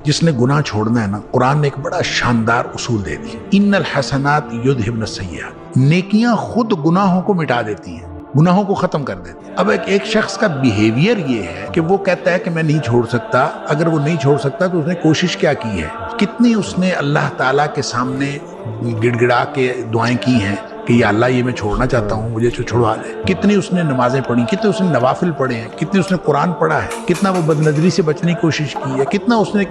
جس نے گناہ چھوڑنا ہے نا، قرآن نے ایک بڑا شاندار اصول دے دیا، ان الحسنات یذہبن السیئات، نیکیاں خود گناہوں کو مٹا دیتی ہیں، گناہوں کو ختم کر دیتی ہیں۔ اب ایک شخص کا بیہیویئر یہ ہے کہ وہ کہتا ہے کہ میں نہیں چھوڑ سکتا، اگر وہ نہیں چھوڑ سکتا تو اس نے کوشش کیا کی ہے، کتنی اس نے اللہ تعالیٰ کے سامنے گڑ گڑا کے دعائیں کی ہیں کہ یا اللہ یہ میں چھوڑنا چاہتا ہوں، مجھے چھڑوا دے، کتنی اس نے نمازیں پڑھی، کتنے اس نے نوافل پڑھے ہیں، کتنی اس نے قرآن پڑھا ہے، کتنا وہ بد نظری سے بچنے کی کوشش کی ہے، کتنا اس نے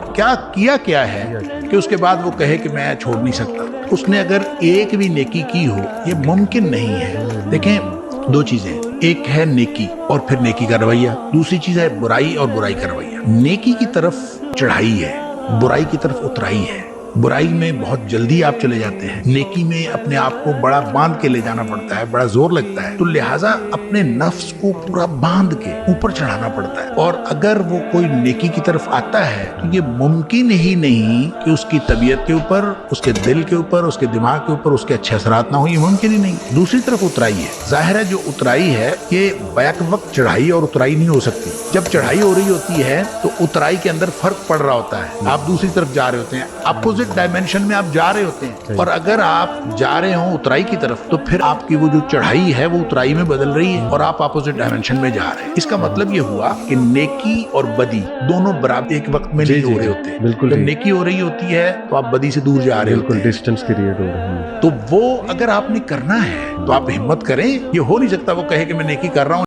کیا ہے کہ اس کے بعد وہ کہے کہ میں چھوڑ نہیں سکتا۔ اس نے اگر ایک بھی نیکی کی ہو، یہ ممکن نہیں ہے۔ دیکھیں دو چیزیں، ایک ہے نیکی اور پھر نیکی کا رویہ، دوسری چیز ہے برائی اور برائی کا رویہ۔ نیکی کی طرف چڑھائی ہے، برائی کی طرف اترائی ہے۔ برائی میں بہت جلدی آپ چلے جاتے ہیں، نیکی میں اپنے آپ کو بڑا باندھ کے لے جانا پڑتا ہے، بڑا زور لگتا ہے، تو لہٰذا اپنے نفس کو پورا باندھ کے اوپر چڑھانا پڑتا ہے۔ اور اگر وہ کوئی نیکی کی طرف آتا ہے تو یہ ممکن ہی نہیں کہ اس کی طبیعت کے اوپر، اس کے دل کے اوپر، اس کے دماغ کے اوپر اس کے اچھے اثرات نہ ہوں، یہ ممکن ہی نہیں۔ دوسری طرف اترائی ہے، ظاہر ہے جو اترائی ہے یہ بیک وقت چڑھائی اور اترائی نہیں ہو سکتی۔ جب چڑھائی ہو رہی ہوتی ہے تو اترائی کے اندر فرق پڑ رہا ہوتا ہے، آپ دوسری طرف جا رہے ہوتے ہیں، اپوزٹ ڈائمینشن میں آپ جا رہے ہوتے ہیں، اور اگر آپ جا رہے ہوں اترائی کی طرف تو پھر آپ کی وہ جو چڑھائی ہے وہ اترائی میں بدل رہی ہے اور آپ اپوزٹ ڈائمینشن میں جا رہے ہیں۔ اس کا مطلب یہ ہوا کہ نیکی اور بدی دونوں برابر ایک وقت میں نہیں ہو رہے ہوتے۔ بالکل جب نیکی ہو رہی ہوتی ہے تو آپ بدی سے دور جا رہے ہوتے ہیں، بالکل ڈسٹینس کریٹ ہو رہا ہے۔ تو وہ اگر آپ نے کرنا ہے تو آپ ہمت کریں۔ یہ ہو نہیں سکتا وہ کہے کہ میں نیکی کر رہا ہوں